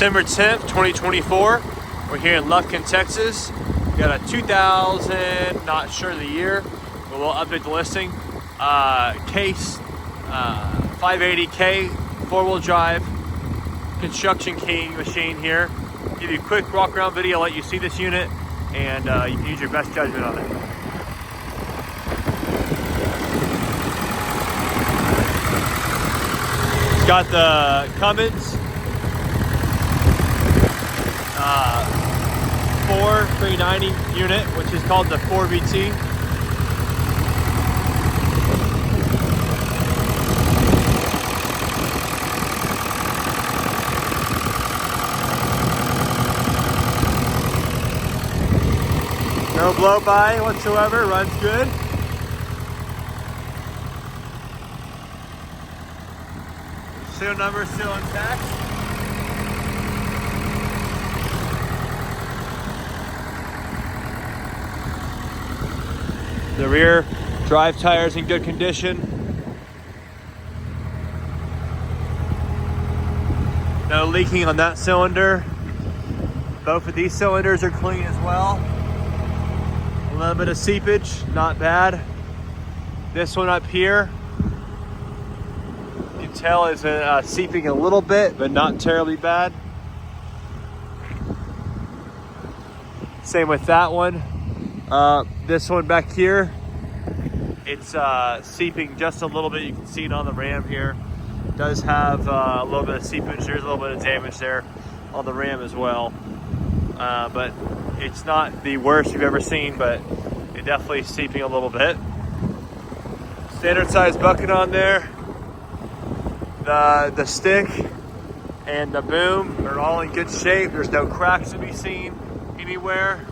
December 10th, 2024. We're here in Lufkin, Texas. We got a 2000, not sure the year, but we'll update the listing. Case 580K 4-wheel drive construction king machine here. Give you a quick walk around video, let you see this unit, and you can use your best judgment on it. It's got the Cummins 390 unit, which is called the 4VT. No blow by whatsoever, runs good. Serial number still intact. The rear drive tires in good condition. No leaking on that cylinder. Both of these cylinders are clean as well. A little bit of seepage, not bad. This one up here, you can tell is seeping a little bit, but not terribly bad. Same with that one. This one back here, it's seeping just a little bit. You can see it on the ram here. It does have a little bit of seepage. There's a little bit of damage there on the ram as well. But it's not the worst you've ever seen, but it definitely is seeping a little bit. Standard size bucket on there. The stick and the boom are all in good shape. There's no cracks to be seen anywhere.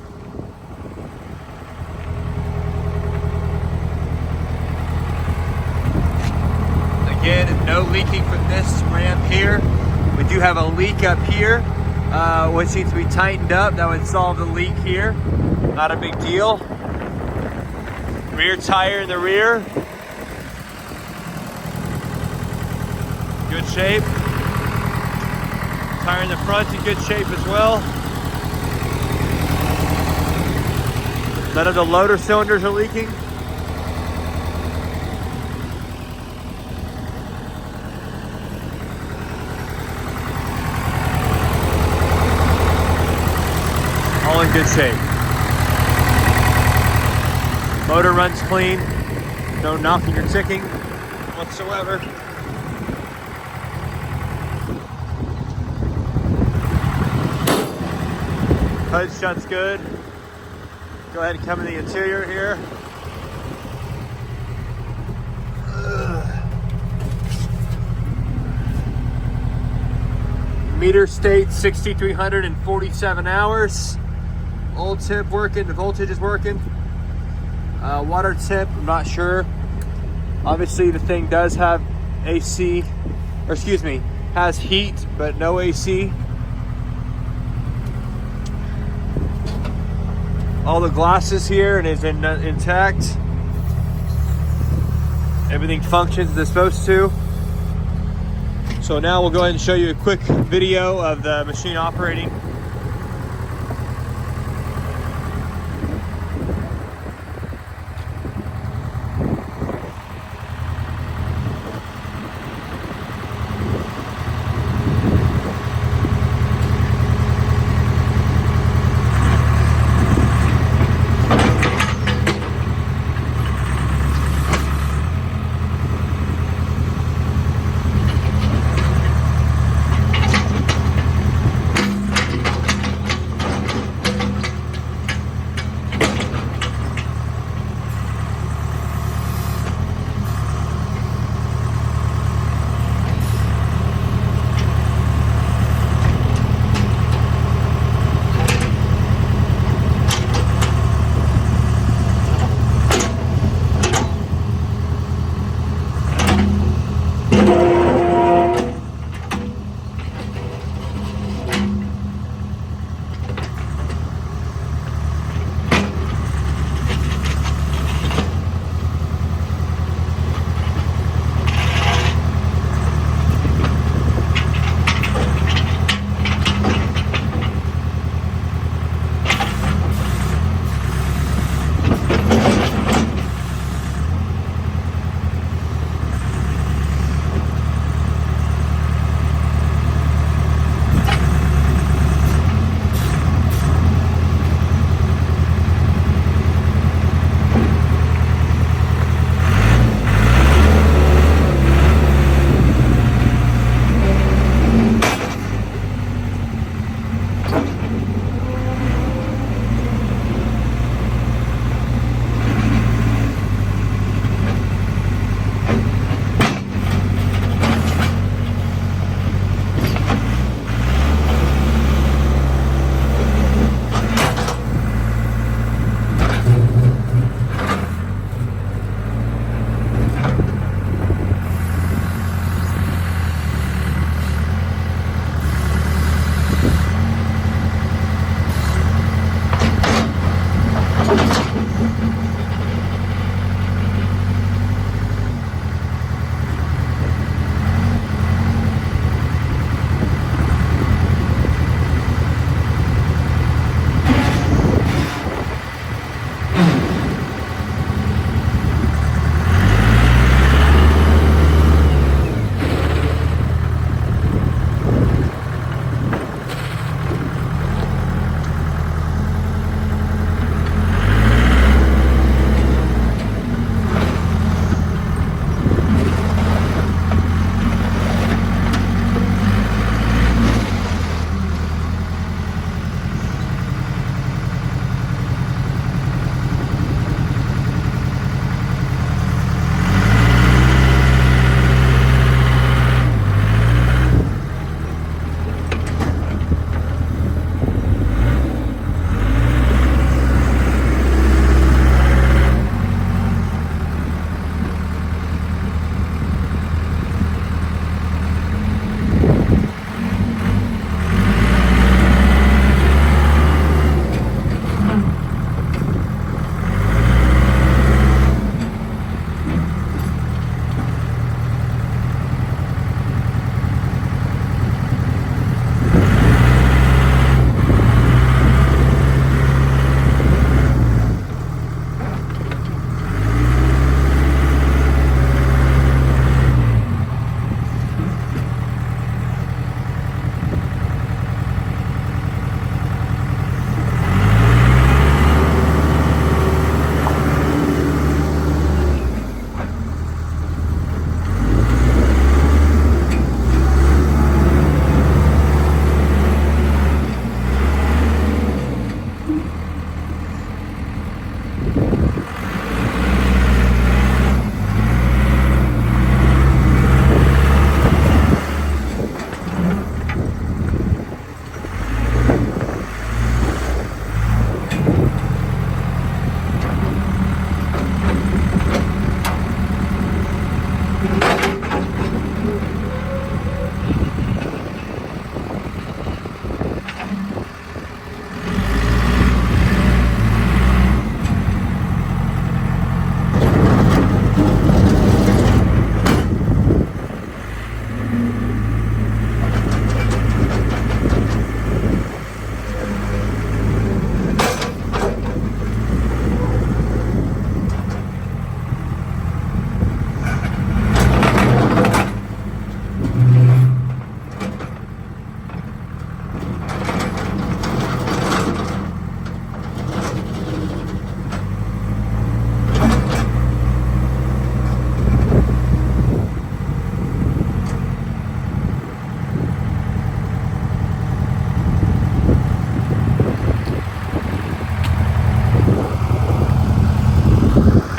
Again, no leaking from this ram here. We do have a leak up here, which needs to be tightened up. That would solve the leak here. Not a big deal. Rear tire in the rear. Good shape. Tire in the front in good shape as well. None of the loader cylinders are leaking. All in good shape. Motor runs clean. No knocking or ticking whatsoever. HUD shuts good. Go ahead and come in the interior here. Meter states 6,347 hours. Old tip working, the voltage is working. Water tip, I'm not sure. Obviously the thing does have AC, or excuse me, has heat, but no AC. All the glasses here and is intact. Everything functions as it's supposed to. So now we'll go ahead and show you a quick video of the machine operating.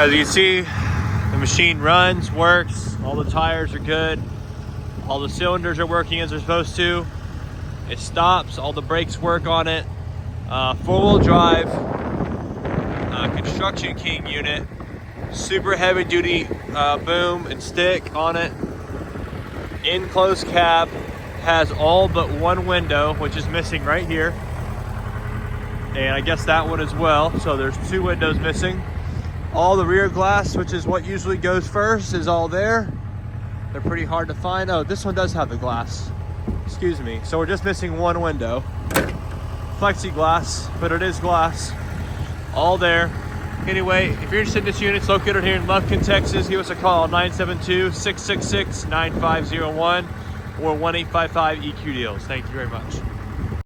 As you can see, the machine runs, works, all the tires are good, all the cylinders are working as they're supposed to. It stops, all the brakes work on it. 4-wheel drive, Construction King unit, super heavy duty boom and stick on it. Enclosed cab, has all but one window, which is missing right here. And I guess that one as well. So there's 2 windows missing. All the rear glass, which is what usually goes first, is all there. They're pretty hard to find. Oh, this one does have the glass. Excuse me. So we're just missing 1 window. Plexiglass, but it is glass. All there. Anyway, if you're interested in this unit, it's located here in Lufkin, Texas. Give us a call, 972-666-9501 or 1-855-EQ-DEALS. Thank you very much.